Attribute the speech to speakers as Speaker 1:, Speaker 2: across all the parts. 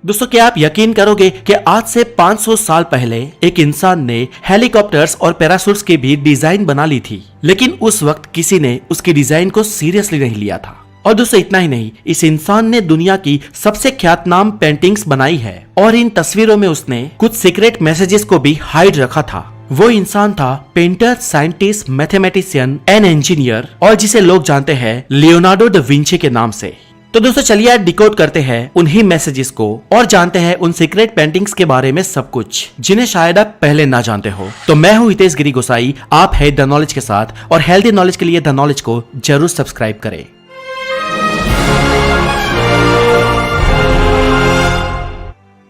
Speaker 1: दोस्तों क्या आप यकीन करोगे कि आज से 500 साल पहले एक इंसान ने हेलीकॉप्टर्स और पैराशूट्स की भी डिजाइन बना ली थी, लेकिन उस वक्त किसी ने उसकी डिजाइन को सीरियसली नहीं लिया था। और दोस्तों इतना ही नहीं, इस इंसान ने दुनिया की सबसे ख्यातनाम पेंटिंग्स बनाई है और इन तस्वीरों में उसने कुछ सीक्रेट मैसेजेस को भी हाइड रखा था। वो इंसान था painter, scientist, mathematician and engineer, और जिसे लोग जानते हैं लियोनार्डो दा विंची के नाम से। तो दोस्तों चलिए आज डिकोड करते हैं उन्हीं मैसेजेस को और जानते हैं उन सीक्रेट पेंटिंग्स के बारे में सब कुछ, जिन्हें शायद आप पहले ना जानते हो। तो मैं हूं हितेश गिरी गोसाई, आप है द नॉलेज के साथ, और हेल्दी नॉलेज के लिए द नॉलेज को जरूर सब्सक्राइब करें।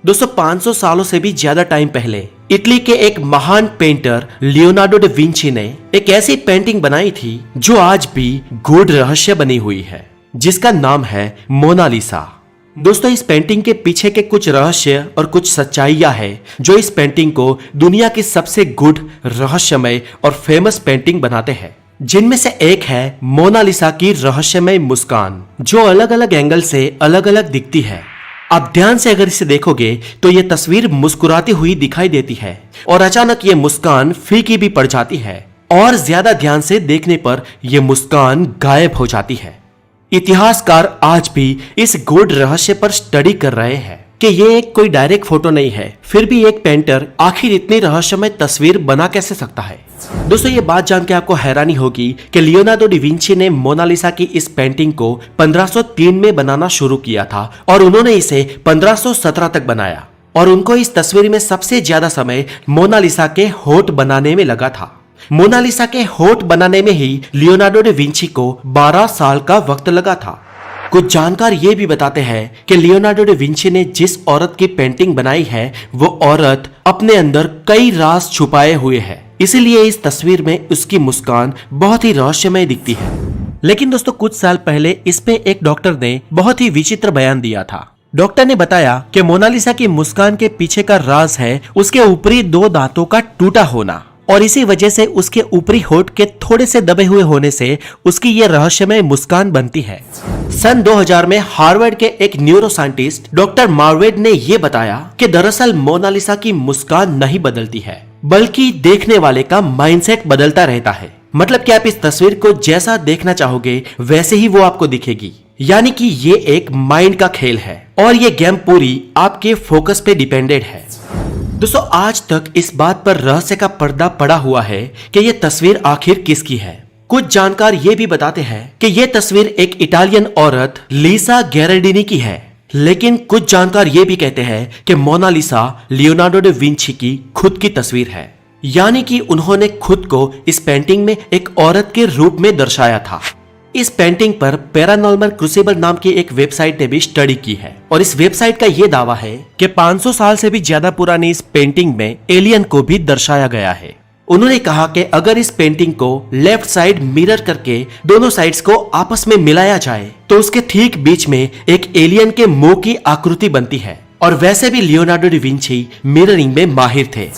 Speaker 1: दोस्तों 500 सालों से भी ज्यादा टाइम पहले इटली के एक महान पेंटर लियोनार्डो दा विंची ने एक ऐसी पेंटिंग बनाई थी जो आज भी गूढ़ रहस्य बनी हुई है, जिसका नाम है मोनालिसा। दोस्तों इस पेंटिंग के पीछे के कुछ रहस्य और कुछ सच्चाइयां हैं जो इस पेंटिंग को दुनिया की सबसे गूढ़, रहस्यमय और फेमस पेंटिंग बनाते हैं, जिनमें से एक है मोनालिसा की रहस्यमय मुस्कान, जो अलग अलग एंगल से अलग अलग दिखती है। आप ध्यान से अगर इसे देखोगे तो ये तस्वीर मुस्कुराती हुई दिखाई देती है और अचानक ये मुस्कान फीकी भी पड़ जाती है, और ज्यादा ध्यान से देखने पर यह मुस्कान गायब हो जाती है। इतिहासकार आज भी इस गूढ़ रहस्य पर स्टडी कर रहे हैं कि ये एक कोई डायरेक्ट फोटो नहीं है, फिर भी एक पेंटर आखिर इतनी रहस्यमय तस्वीर बना कैसे सकता है। दोस्तों ये बात जान के आपको हैरानी होगी कि लियोनार्डो दा विंची ने मोनालिसा की इस पेंटिंग को 1503 में बनाना शुरू किया था और उन्होंने इसे 1517 तक बनाया, और उनको इस तस्वीर में सबसे ज्यादा समय मोनालिसा के होठ बनाने में लगा था। मोनालिसा के होठ बनाने में ही लियोनार्डो दा विंची को 12 साल का वक्त लगा था। कुछ जानकार ये भी बताते हैं कि लियोनार्डो दा विंची ने जिस औरत की पेंटिंग बनाई है वो औरत अपने अंदर कई राज छुपाए हुए है, इसीलिए इस तस्वीर में उसकी मुस्कान बहुत ही रहस्यमय दिखती है। लेकिन दोस्तों कुछ साल पहले इस पे एक डॉक्टर ने बहुत ही विचित्र बयान दिया था। डॉक्टर ने बताया कि मोनालिसा की मुस्कान के पीछे का राज है उसके ऊपरी 2 दांतों का टूटा होना, और इसी वजह से उसके ऊपरी होठ के थोड़े से दबे हुए होने से उसकी ये रहस्यमय मुस्कान बनती है। सन 2000 में हार्वर्ड के एक न्यूरो साइंटिस्ट डॉक्टर मार्वेड ने यह बताया कि दरअसल मोनालिसा की मुस्कान नहीं बदलती है, बल्कि देखने वाले का माइंडसेट बदलता रहता है। मतलब कि आप इस तस्वीर को जैसा देखना चाहोगे वैसे ही वो आपको दिखेगी, यानी कि ये एक माइंड का खेल है और ये गेम पूरी आपके फोकस पे डिपेंडेड है। दोस्तों आज तक इस बात पर रहस्य का पर्दा पड़ा हुआ है कि यह तस्वीर आखिर किसकी है। कुछ जानकार ये भी बताते हैं कि यह तस्वीर एक इटालियन औरत लीसा गैरेडिनी की है, लेकिन कुछ जानकार ये भी कहते हैं कि मोनालिसा लियोनार्डो दा विंची की खुद की तस्वीर है, यानी कि उन्होंने खुद को इस पेंटिंग में एक औरत के रूप में दर्शाया था। इस पेंटिंग पर पैरानॉर्मल क्रूसिबल नाम की एक वेबसाइट ने भी स्टडी की है, और इस वेबसाइट का यह दावा है कि 500 साल से भी ज्यादा पुरानी इस पेंटिंग में एलियन को भी दर्शाया गया है। उन्होंने कहा कि अगर इस पेंटिंग को लेफ्ट साइड मिरर करके दोनों साइड्स को आपस में मिलाया जाए तो उसके ठीक बीच में एक एलियन के मुंह की आकृति बनती है, और वैसे भी लियोनार्डो दा विंची मिररिंग में माहिर थे।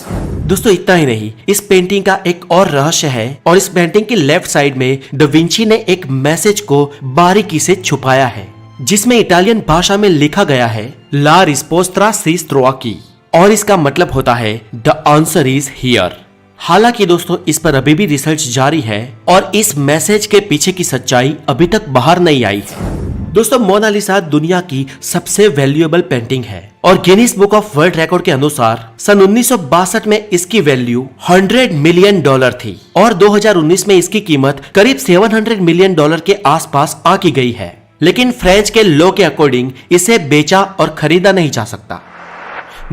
Speaker 1: दोस्तों इतना ही नहीं, इस पेंटिंग का एक और रहस्य है, और इस पेंटिंग की लेफ्ट साइड में दा विंची ने एक मैसेज को बारीकी से छुपाया है, जिसमें इटालियन भाषा में लिखा गया है ला रिस्पोस्त्रा सी ट्रोवाकी, और इसका मतलब होता है द आंसर इज हियर। हालांकि दोस्तों इस पर अभी भी रिसर्च जारी है और इस मैसेज के पीछे की सच्चाई अभी तक बाहर नहीं आई है। दोस्तों मोनालिसा दुनिया की सबसे वैल्यूएबल पेंटिंग है, और Guinness book of world record के अनुसार सन 1962 में इसकी वैल्यू $100 मिलियन थी, और 2019 में इसकी कीमत करीब $700 मिलियन के आसपास आंकी गई है। लेकिन फ्रेंच के लॉ के अकॉर्डिंग इसे बेचा और खरीदा नहीं जा सकता।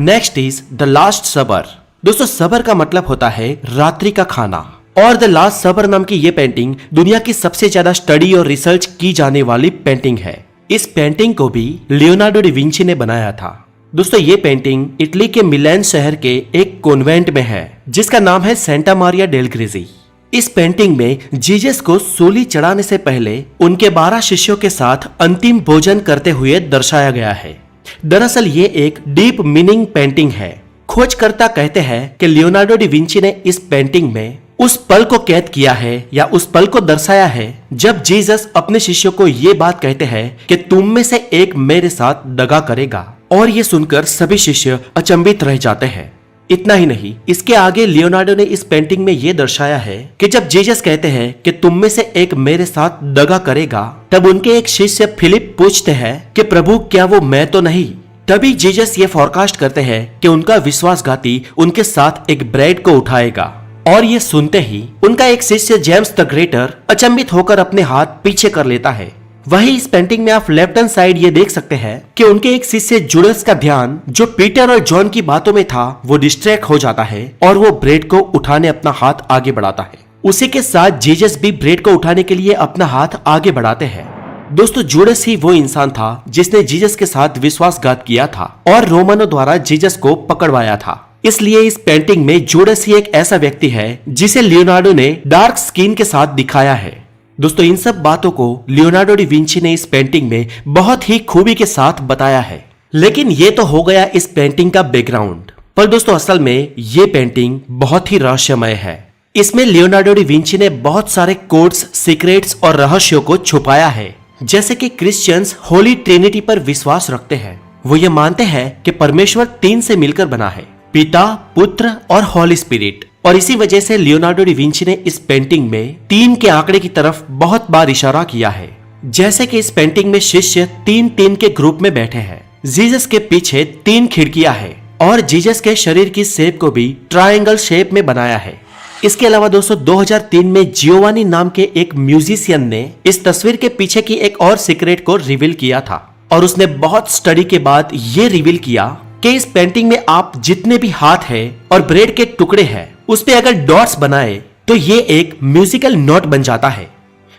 Speaker 1: नेक्स्ट इज द लास्ट सबर। दोस्तों सबर का मतलब होता है रात्रि का खाना, और द लास्ट सबर नाम की ये पेंटिंग दुनिया की सबसे ज्यादा स्टडी और रिसर्च की जाने वाली पेंटिंग है। इस पेंटिंग को भी लियोनार्डो दा विंची ने बनाया था। दोस्तों ये पेंटिंग इटली के मिलान शहर के एक कॉन्वेंट में है, जिसका नाम है सेंटा मारिया डेल ग्रेजी। इस पेंटिंग में जीसस को सूली चढ़ाने से पहले उनके 12 शिष्यों के साथ अंतिम भोजन करते हुए दर्शाया गया है। दरअसल ये एक डीप मीनिंग पेंटिंग है। खोजकर्ता कहते हैं कि लियोनार्डो दा विंची ने इस पेंटिंग में उस पल को कैद किया है या उस पल को दर्शाया है जब जीसस अपने शिष्यों को ये बात कहते हैं कि तुम में से एक मेरे साथ दगा करेगा, और ये सुनकर सभी शिष्य अचंभित रह जाते हैं। इतना ही नहीं, इसके आगे लियोनार्डो ने इस पेंटिंग में ये दर्शाया है कि जब जीसस कहते हैं कि तुम में से एक मेरे साथ दगा करेगा, तब उनके एक शिष्य फिलिप पूछते हैं कि प्रभु क्या वो मैं तो नहीं। तभी जीसस ये फोरकास्ट करते हैं कि उनका विश्वासघाती उनके साथ एक ब्रेड को उठाएगा। और ये सुनते ही उनका एक शिष्य जेम्स द ग्रेटर अचंभित होकर अपने हाथ पीछे कर लेता है। वहीं इस पेंटिंग में आप लेफ्ट हैंड साइड ये देख सकते हैं कि उनके एक शिष्य जूडस का ध्यान जो पीटर और जॉन की बातों में था वो डिस्ट्रैक्ट हो जाता है और वो ब्रेड को उठाने अपना हाथ आगे बढ़ाता है। उसी के साथ जीसस भी ब्रेड को उठाने के लिए अपना हाथ आगे बढ़ाते हैं। दोस्तों, जूडस ही वो इंसान था जिसने जीसस के साथ विश्वासघात किया था और रोमनों द्वारा जीसस को पकड़वाया था। इसलिए इस पेंटिंग में जूडस ही एक ऐसा व्यक्ति है जिसे लियोनार्डो ने डार्क स्किन के साथ दिखाया है। दोस्तों, इन सब बातों को लियोनार्डो डी विंची ने इस पेंटिंग में बहुत ही खूबी के साथ बताया है। लेकिन ये तो हो गया इस पेंटिंग का बैकग्राउंड, पर दोस्तों असल में ये पेंटिंग बहुत ही रहस्यमय है। इसमें लियोनार्डो डी विंची ने बहुत सारे कोड्स, सीक्रेट्स और रहस्यों को छुपाया है। जैसे कि क्रिश्चियंस होली ट्रिनिटी पर विश्वास रखते हैं। वो ये मानते हैं कि परमेश्वर 3 से मिलकर बना है, पिता, पुत्र और होली स्पिरिट। और इसी वजह से लियोनार्डो डी विंची ने इस पेंटिंग में 3 के आंकड़े की तरफ बहुत बार इशारा किया है। जैसे कि इस पेंटिंग में शिष्य 3-3 के ग्रुप में बैठे हैं। जीसस के पीछे 3 खिड़कियां हैं और जीसस के शरीर की शेप को भी ट्रायंगल शेप में बनाया है। इसके अलावा दोस्तों 2003 में जियोवानी नाम के एक म्यूजिशियन ने इस तस्वीर के पीछे की एक और सीक्रेट को रिवील किया था और उसने बहुत स्टडी के बाद ये रिवील किया कि इस पेंटिंग में आप जितने भी हाथ है और ब्रेड के टुकड़े हैं उस पे अगर डॉट्स बनाए तो ये एक म्यूजिकल नोट बन जाता है।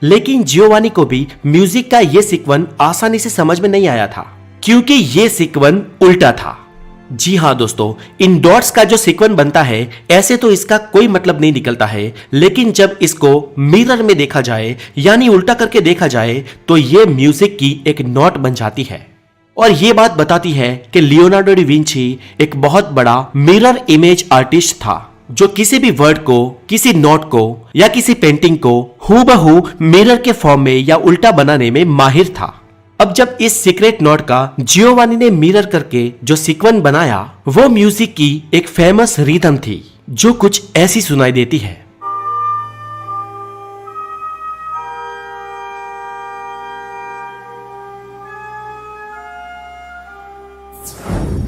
Speaker 1: लेकिन जियोवानी को भी म्यूजिक का ये सीक्वेंस आसानी से समझ में नहीं आया था क्योंकि ये सीक्वेंस उल्टा था। जी हाँ दोस्तों, इन डॉट्स का जो सीक्वेंस बनता है ऐसे तो इसका कोई मतलब नहीं निकलता है, लेकिन जब इसको मिरर में देखा जाए यानी उल्टा करके देखा जाए तो ये म्यूजिक की एक नोट बन जाती है। और ये बात बताती है कि लियोनार्डो डी विंची एक बहुत बड़ा मिरर इमेज आर्टिस्ट था जो किसी भी वर्ड को, किसी नोट को या किसी पेंटिंग को हूबहू मिरर के फॉर्म में या उल्टा बनाने में माहिर था। अब जब इस सीक्रेट नोट का जियोवानी ने मिरर करके जो सीक्वेंस बनाया वो म्यूजिक की एक फेमस रिदम थी जो कुछ ऐसी सुनाई देती है।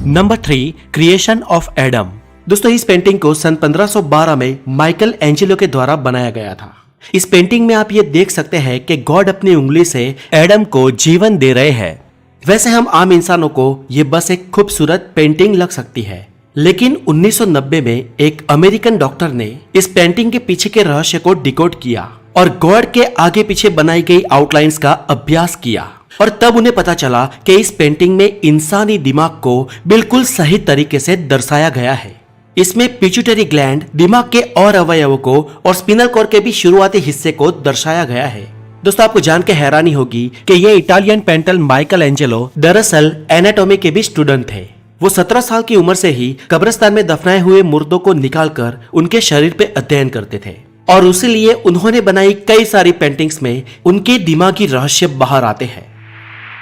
Speaker 1: Number 3, creation of Adam. दोस्तों, इस पेंटिंग को सन 1512 में माइकल एंजेलो के द्वारा बनाया गया था। इस पेंटिंग में आप ये देख सकते हैं कि गॉड अपनी उंगली से एडम को जीवन दे रहे हैं। वैसे हम आम इंसानों को ये बस एक खूबसूरत पेंटिंग लग सकती है, लेकिन 1990 में एक अमेरिकन डॉक्टर ने इस पेंटिंग के पीछे के रहस्य को डिकोड किया और गॉड के आगे पीछे बनाई गई आउटलाइंस का अभ्यास किया और तब उन्हें पता चला कि इस पेंटिंग में इंसानी दिमाग को बिल्कुल सही तरीके से दर्शाया गया है। इसमें पिट्यूटरी ग्लैंड, दिमाग के और अवयवों को और स्पिनल कॉर्ड के भी शुरुआती हिस्से को दर्शाया गया है। दोस्तों, आपको जान के हैरानी होगी कि ये इटालियन पेंटर माइकल एंजेलो दरअसल एनाटॉमी के भी स्टूडेंट थे। वो 17 साल की उम्र से ही कब्रिस्तान में दफनाए हुए मुर्दों को निकालकर उनके शरीर पे अध्ययन करते थे और उसीलिए उन्होंने बनाई कई सारी पेंटिंग्स में उनके दिमागी रहस्य बाहर आते हैं।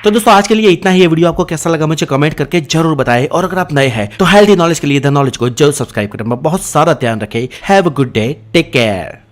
Speaker 1: तो दोस्तों, आज के लिए इतना ही। ये वीडियो आपको कैसा लगा मुझे कमेंट करके जरूर बताएं और अगर आप नए हैं तो हेल्दी नॉलेज के लिए द नॉलेज को जरूर सब्सक्राइब करें। बहुत सारा ध्यान रखें। Have a good day, take care.